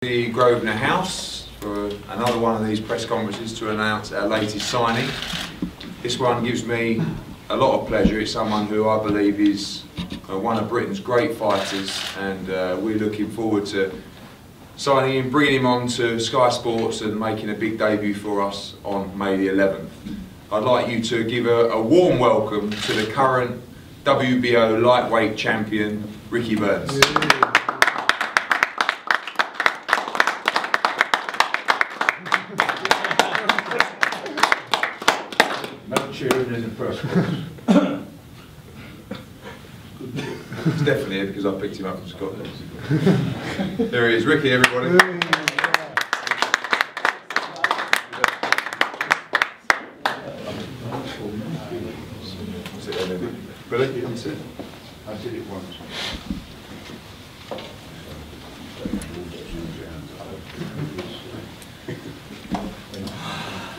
The Grovesnor House for another one of these press conferences to announce our latest signing. This one gives me a lot of pleasure. It's someone who I believe is one of Britain's great fighters, and we're looking forward to signing him, bringing him on to Sky Sports and making a big debut for us on May the 11th. I'd like you to give a warm welcome to the current WBO lightweight champion, Ricky Burns. No cheering in the press box. He's definitely here because I picked him up from Scotland. There he is, Ricky, everybody. Billy, you sit. I did it once.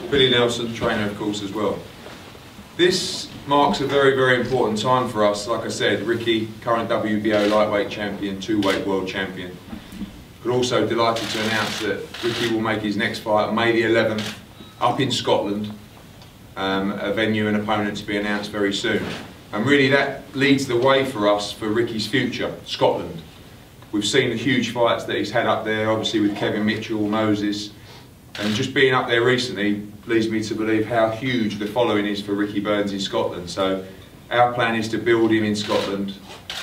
Billy Nelson, trainer of course as well. This marks a very, very important time for us. Like I said, Ricky, current WBO lightweight champion, two-weight world champion. But also delighted to announce that Ricky will make his next fight on May the 11th up in Scotland, a venue and opponent to be announced very soon. And really that leads the way for us for Ricky's future, Scotland. We've seen the huge fights that he's had up there, obviously with Kevin Mitchell, Moses, and just being up there recently leads me to believe how huge the following is for Ricky Burns in Scotland. So our plan is to build him in Scotland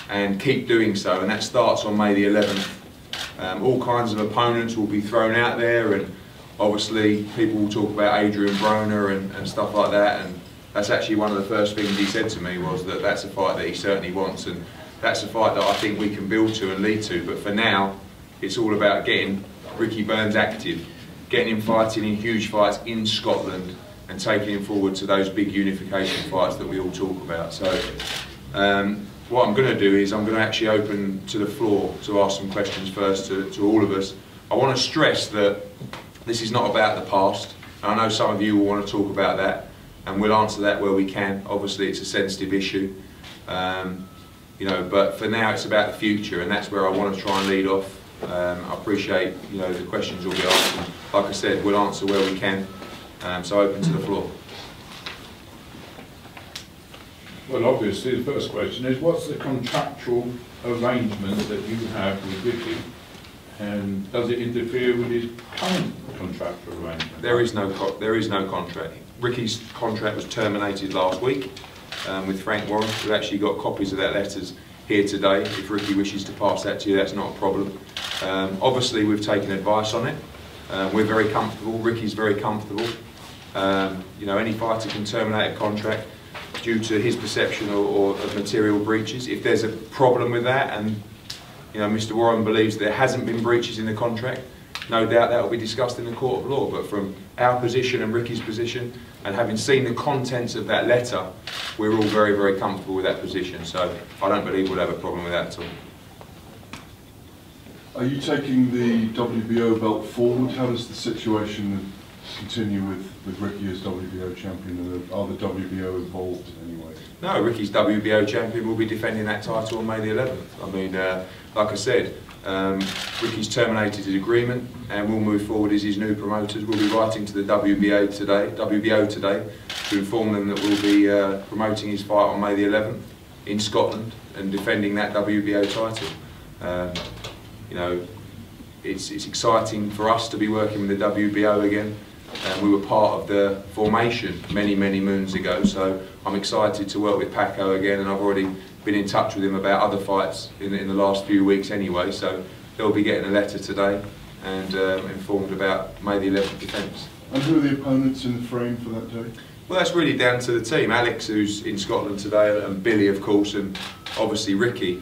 and keep doing so, and that starts on May the 11th. All kinds of opponents will be thrown out there, and obviously people will talk about Adrian Broner and stuff like that, and that's actually one of the first things he said to me, was that that's a fight that he certainly wants, and that's a fight that I think we can build to and lead to. But for now, it's all about getting Ricky Burns active, getting him fighting in huge fights in Scotland and taking him forward to those big unification fights that we all talk about. So what I'm going to do is I'm going to actually open to the floor to ask some questions first to all of us. I want to stress that this is not about the past. I know some of you will want to talk about that, and we'll answer that where we can. Obviously it's a sensitive issue, you know, but for now it's about the future, and that's where I want to try and lead off. I appreciate, you know, the questions will be asked, and like I said, we'll answer where we can, so open to the floor. Well, obviously the first question is, what's the contractual arrangement that you have with Ricky, and does it interfere with his current contractual arrangement? There is no contract. Ricky's contract was terminated last week with Frank Warren. We've actually got copies of that letters here today. If Ricky wishes to pass that to you, that's not a problem. Obviously we've taken advice on it. We're very comfortable, Ricky's very comfortable. You know, any fighter can terminate a contract due to his perception or of material breaches. If there's a problem with that, and you know, Mr. Warren believes there hasn't been breaches in the contract, no doubt that will be discussed in the court of law. But from our position and Ricky's position, and having seen the contents of that letter, we're all very, very comfortable with that position. So I don't believe we'll have a problem with that at all. Are you taking the WBO belt forward? How does the situation continue with Ricky as WBO champion? Are the WBO involved in any way? No, Ricky's WBO champion will be defending that title on May the 11th. I mean, like I said, Ricky's terminated his agreement and will move forward as his new promoters. We'll be writing to the WBO today to inform them that we'll be promoting his fight on May the 11th in Scotland and defending that WBO title. You know, it's exciting for us to be working with the WBO again. We were part of the formation many, many moons ago, so I'm excited to work with Paco again, and I've already been in touch with him about other fights in the last few weeks anyway, so they'll be getting a letter today and informed about May the 11th defence. And who are the opponents in the frame for that day? Well, that's really down to the team. Alex, who's in Scotland today, and Billy, of course, and obviously Ricky.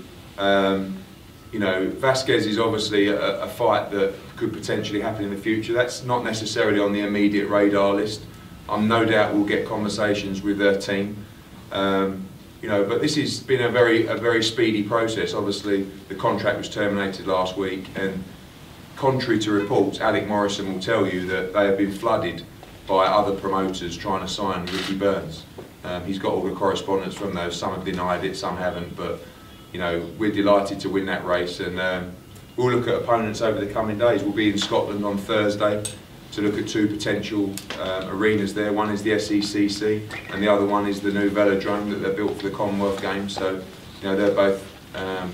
You know, Vasquez is obviously a fight that could potentially happen in the future. That's not necessarily on the immediate radar list. I'm no doubt we'll get conversations with their team. You know, but this has been a very speedy process. Obviously, the contract was terminated last week, and contrary to reports, Alec Morrison will tell you that they have been flooded by other promoters trying to sign Ricky Burns. He's got all the correspondence from those. Some have denied it, some haven't, but you know, we're delighted to win that race, and we'll look at opponents over the coming days. We'll be in Scotland on Thursday to look at 2 potential arenas there. One is the SECC and the other one is the new velodrome that they're built for the Commonwealth Games. So, you know, they're both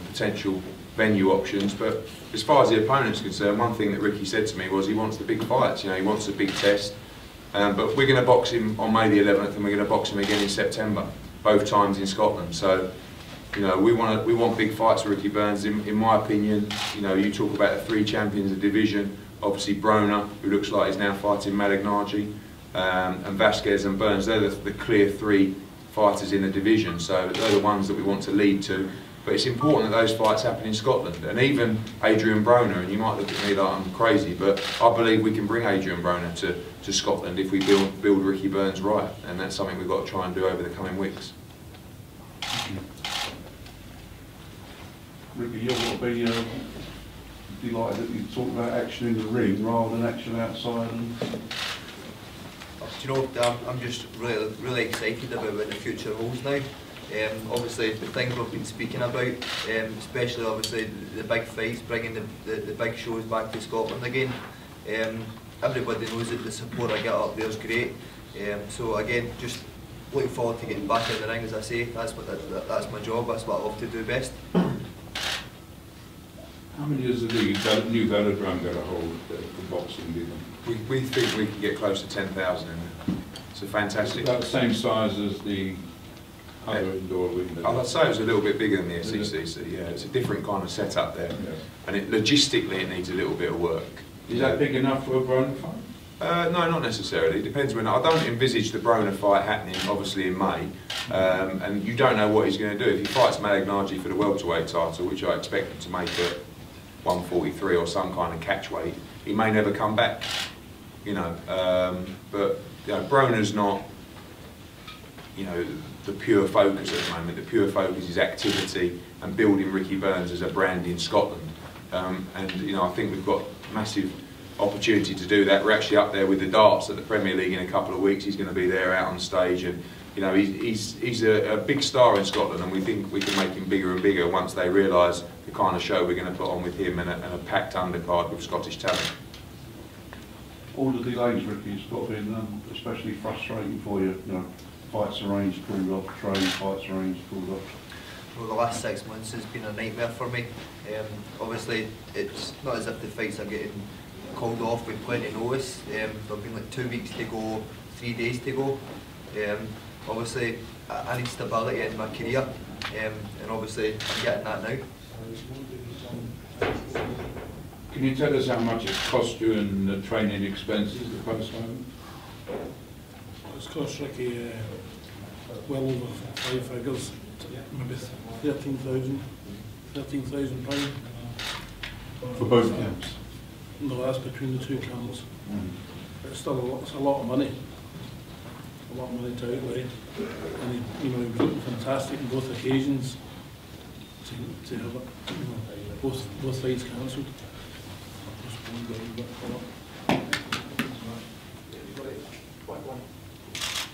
potential venue options. But as far as the opponent's concerned, one thing that Ricky said to me was he wants the big fights. You know, he wants a big test. But we're going to box him on May the 11th, and we're going to box him again in September, both times in Scotland. So, you know, we want big fights for Ricky Burns. In my opinion, you know, you talk about the 3 champions of division. Obviously Broner, who looks like he's now fighting Malignaggi, and Vasquez and Burns. They're the clear 3 fighters in the division. So they're the ones that we want to lead to. But it's important that those fights happen in Scotland. And even Adrian Broner, and you might look at me like I'm crazy, but I believe we can bring Adrian Broner to Scotland if we build Ricky Burns right. And that's something we've got to try and do over the coming weeks. Ricky, you're going to be delighted that you talk about action in the ring rather than action outside. And do you know, I'm just really excited about what the future holds now. Obviously, the things we've been speaking about, especially obviously the big fights, bringing the big shows back to Scotland again. Everybody knows that the support I get up there is great. So again, just looking forward to getting back in the ring. As I say, that's my job. That's what I love to do best. How many is the new velodrome going to hold the boxing given? We think we can get close to 10,000 in there. It's a fantastic. Is that the same size as the other indoor window? I'd say it was a little bit bigger than the SECC, yeah. It's a different kind of setup there. Yeah. And logistically it needs a little bit of work. Is that big enough for a Broner fight? No, not necessarily. It depends when. I don't envisage the Broner fight happening, obviously, in May. And you don't know what he's going to do. If he fights Malignaggi for the welterweight title, which I expect him to make at 143 or some kind of catch weight, he may never come back. You know, but you know, Broner's not, you know, the pure focus at the moment. The pure focus is activity and building Ricky Burns as a brand in Scotland. And you know, I think we've got massive opportunity to do that. We're actually up there with the darts at the Premier League in a couple of weeks. He's going to be there out on stage, and you know, he's a big star in Scotland, and we think we can make him bigger and bigger once they realise the kind of show we're going to put on with him and a packed undercard with Scottish talent. all the delays, Ricky, it's got to be especially frustrating for you. You know, fights arranged, called off, training, fights arranged, called off. Well, the last 6 months has been a nightmare for me. Obviously, it's not as if the fights are getting called off with plenty of notice. There've been like 2 weeks to go, 3 days to go. Obviously, I need stability in my career, and obviously I'm getting that now. Can you tell us how much it cost you in the training expenses, the postponement? It's cost Ricky well over 5 figures, maybe £13,000 £13,000. For both camps? No, that's between the 2 camps. It's still a lot of money. A lot of money to outlay. And he was looking fantastic on both occasions to have it, both fights cancelled.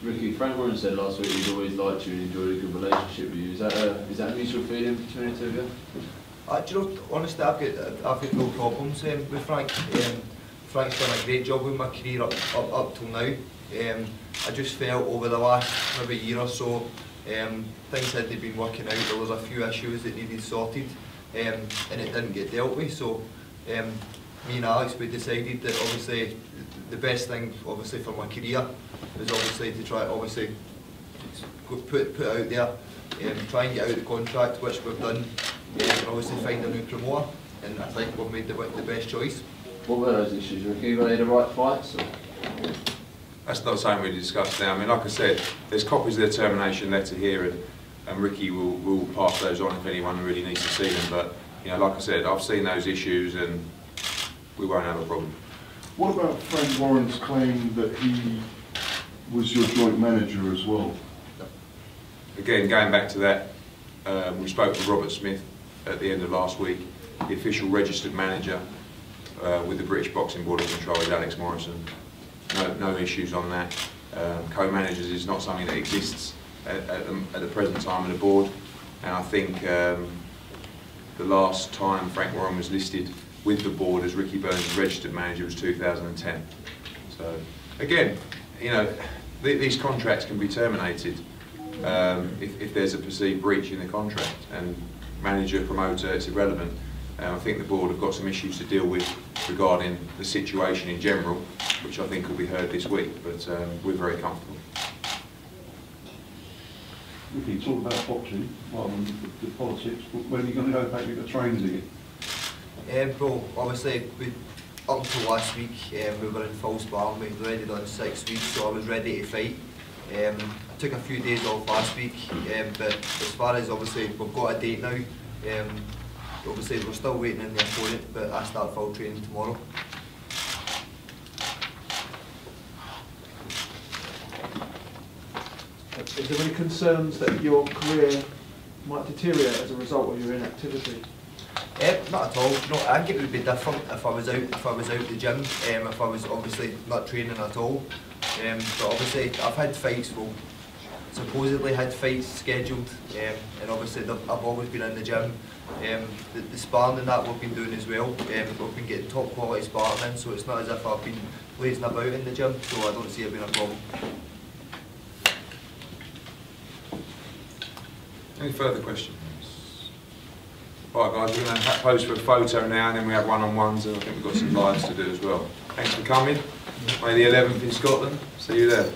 Ricky, Frank Warren said last week he's always liked you and enjoyed a good relationship with you. Is that a mutual feeling between the two of you? Do you know, honestly, I've got no problems with Frank. Frank's done a great job with my career up till now. I just felt over the last maybe year or so, things had been working out. There was a few issues that needed sorted, and it didn't get dealt with. So me and Alex, we decided that obviously the best thing obviously for my career was obviously to try put out there, try and get out the contract, which we've done, and obviously find a new promoter, and I think we've made the best choice. What were those issues, Ricky? Were they the right fights? Or? That's not something we discussed now. I mean, like I said, there's copies of the termination letter here, and Ricky will pass those on if anyone really needs to see them. But you know, like I said, I've seen those issues, and we won't have a problem. What about Frank Warren's claim that he was your joint manager as well? Again, going back to that, we spoke with Robert Smith at the end of last week. The official registered manager with the British Boxing Board of Control is Alex Morrison. No issues on that. Co-managers is not something that exists at the present time of the board, and I think the last time Frank Warren was listed with the board as Ricky Burns' registered manager was 2010. So again, you know, these contracts can be terminated if there's a perceived breach in the contract, and manager, promoter, it's irrelevant. I think the board have got some issues to deal with regarding the situation in general, which I think will be heard this week, but we're very comfortable. Ricky, talk about boxing rather than the politics, but when are you going to go back into training again? Well, obviously, up until last week, we were in full sparring. We'd already done 6 weeks, so I was ready to fight. I took a few days off last week, but as far as obviously we've got a date now, obviously we're still waiting on the opponent, but I start full training tomorrow. Is there any concerns that your career might deteriorate as a result of your inactivity? Not at all. No, I think it would be different if I was out the gym, if I was obviously not training at all. But obviously I've had fights, well, supposedly had fights scheduled, and obviously I've always been in the gym. The sparring and that we've been doing as well. We've been getting top quality sparring in, so it's not as if I've been blazing about in the gym, so I don't see it being a problem. Any further questions? Right guys, we're going to pose for a photo now, and then we have one-on-ones, and I think we've got some lives to do as well. Thanks for coming. May the 11th in Scotland. See you there.